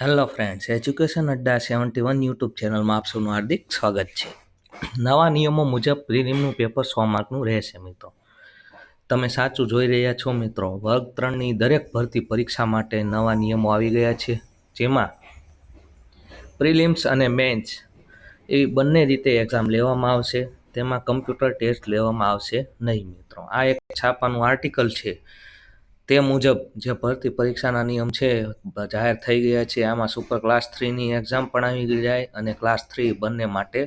Hello friends, education અડ્ડા 71 YouTube ચેનલમાં આપ સૌનું હાર્દિક સ્વાગત છે. નવા નિયમો મુજબ પ્રિલિમનું પેપર 100 માર્કનું રહેશે મિત્રો. તમે સાચું જોઈ રહ્યા છો મિત્રો. વર્ગ 3ની દરેક ભરતી પરીક્ષા માટે નવા નિયમો આવી ગયા છે, જેમાં પ્રિલિમ્સ અને મેન્સ એવી બંને રીતે એક્ઝામ લેવામાં આવશે. તેમાં કમ્પ્યુટર ટેસ્ટ લેવામાં આવશે નહીં મિત્રો. આ એક છાપાનું આર્ટિકલ છે. તે મુજબ જે ભરતી પરીક્ષાના નિયમ છે જાહેર થઈ ગયા છે. આમાં સુપર ક્લાસ 3ની એક્ઝામ પણ આવી જાય અને ક્લાસ 3 બંને માટે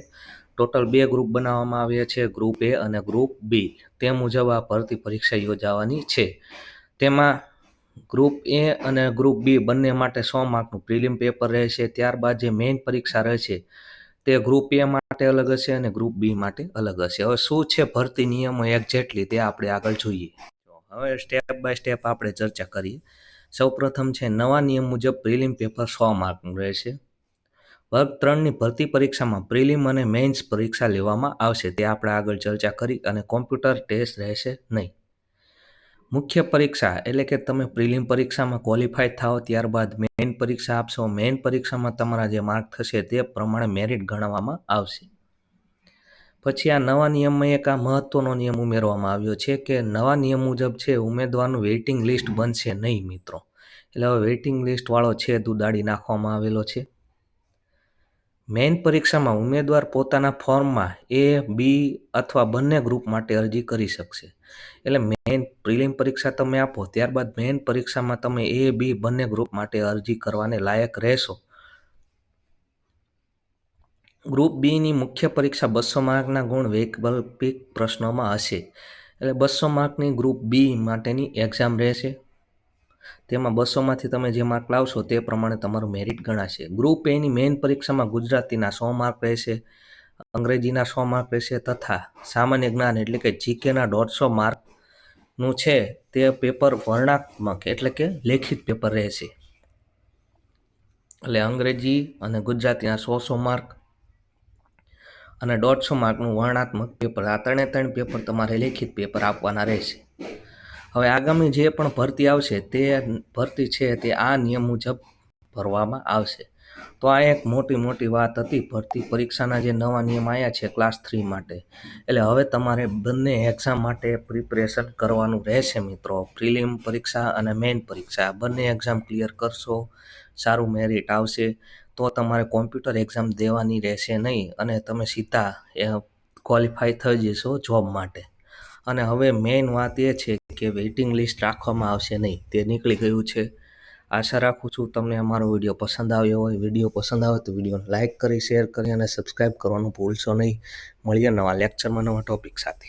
ટોટલ 2 ગ્રુપ બનાવવામાં આવ્યા છે, ગ્રુપ એ અને ગ્રુપ બી. તે મુજબ આ ભરતી પરીક્ષા યોજાવાની છે. તેમાં ગ્રુપ એ અને ગ્રુપ બી બંને માટે 100 માર્કનું પ્રિલિમ પેપર રહેશે. ત્યારબાદ જે મેઇન પરીક્ષા રહેશે તે ગ્રુપ એ માટે અલગ હશે અને ગ્રુપ બી માટે અલગ હશે. હવે શું છે ભરતી નિયમો એક્ઝેક્ટલી તે આપણે આગળ જોઈએ. હવે સ્ટેપ બાય સ્ટેપ આપણે ચર્ચા કરીએ. સૌપ્રથમ છે નવા નિયમ મુજબ પ્રિલિમ પેપર 100 માર્કનું રહેશે. વર્ગ 3ની ભરતી પરીક્ષામાં પ્રિલિમ અને મેઇન્સ પરીક્ષા લેવામાં આવશે, તે આપણે આગળ ચર્ચા કરી, અને કોમ્પ્યુટર ટેસ્ટ રહેશે નહીં. મુખ્ય પરીક્ષા એટલે કે તમે પ્રિલિમ પરીક્ષામાં ક્વોલિફાય થાઓ ત્યારબાદ મેઇન પરીક્ષા આપશો. મેઇન પરીક્ષામાં તમારા જે માર્ક થશે તે પ્રમાણે મેરિટ ગણવામાં આવશે. પછી આ નવા નિયમમાં એક આ મહત્વનો નિયમ ઉમેરવામાં આવ્યો છે કે નવા નિયમ મુજબ છે ઉમેદવારનું વેઇટિંગ લિસ્ટ બનશે નહીં મિત્રો. એટલે હવે વેઇટિંગ લિસ્ટવાળો છે ઉડાડી નાખવામાં આવેલો છે. મેઇન પરીક્ષામાં ઉમેદવાર પોતાના ફોર્મમાં એ, બી અથવા બંને ગ્રુપ માટે અરજી કરી શકશે. એટલે મેઇન પ્રિલિમ પરીક્ષા તમે આપો ત્યારબાદ મેઇન પરીક્ષામાં તમે એ, બી બંને ગ્રુપ માટે અરજી કરવાને લાયક રહેશો. ગ્રુપ બીની મુખ્ય પરીક્ષા 200 માર્કના ગુણ વૈકલ્પિક પ્રશ્નોમાં હશે. એટલે 200 માર્કની ગ્રુપ બી માટેની એક્ઝામ રહેશે. તેમાં 200માંથી તમે જે માર્ક લાવશો તે પ્રમાણે તમારું મેરિટ ગણાશે. ગ્રુપ એની મેઇન પરીક્ષામાં ગુજરાતીના 100 માર્ક રહેશે, અંગ્રેજીના 100 માર્ક રહેશે તથા સામાન્ય જ્ઞાન એટલે કે જીકેના 150 માર્કનું છે તે પેપર વર્ણનાત્મક એટલે કે લેખિત પેપર રહેશે. એટલે અંગ્રેજી અને ગુજરાતીના 100 માર્ક અને 150 માર્કનું વર્ણનાત્મક પેપર, આ ત્રણે પેપર તમારે લેખિત પેપર આપવાના રહેશે. હવે આગામી જે પણ ભરતી આવશે તે ભરતી છે તે આ નિયમ મુજબ ભરવામાં આવશે. તો આ એક મોટી વાત હતી ભરતી પરીક્ષાના જે નવા નિયમ આવ્યા છે ક્લાસ 3 માટે. એટલે હવે તમારે બંને એક્ઝામ માટે પ્રિપરેશન કરવાનું રહેશે મિત્રો. પ્રિલિમ પરીક્ષા અને મેઇન પરીક્ષા બંને એક્ઝામ ક્લિયર કરશો, સારું મેરિટ આવશે તો તમારે કોમ્પ્યુટર એક્ઝામ દેવાની રહેશે નહીં અને તમે સીધા ક્વોલિફાય થઈ જશો જોબ માટે. અને હવે મેઇન વાત એ છે કે વેઇટિંગ લિસ્ટ રાખવામાં આવશે નહીં, તે નીકળી ગયું છે. આશા રાખું છું તમને અમારો વિડીયો પસંદ આવ્યો હોય. વિડીયો પસંદ આવે તો વિડીયોને લાઇક કરી, શેર કરી અને સબસ્ક્રાઈબ કરવાનું ભૂલશો નહીં. મળીએ નવા લેક્ચરમાં નવા ટોપિક સાથે.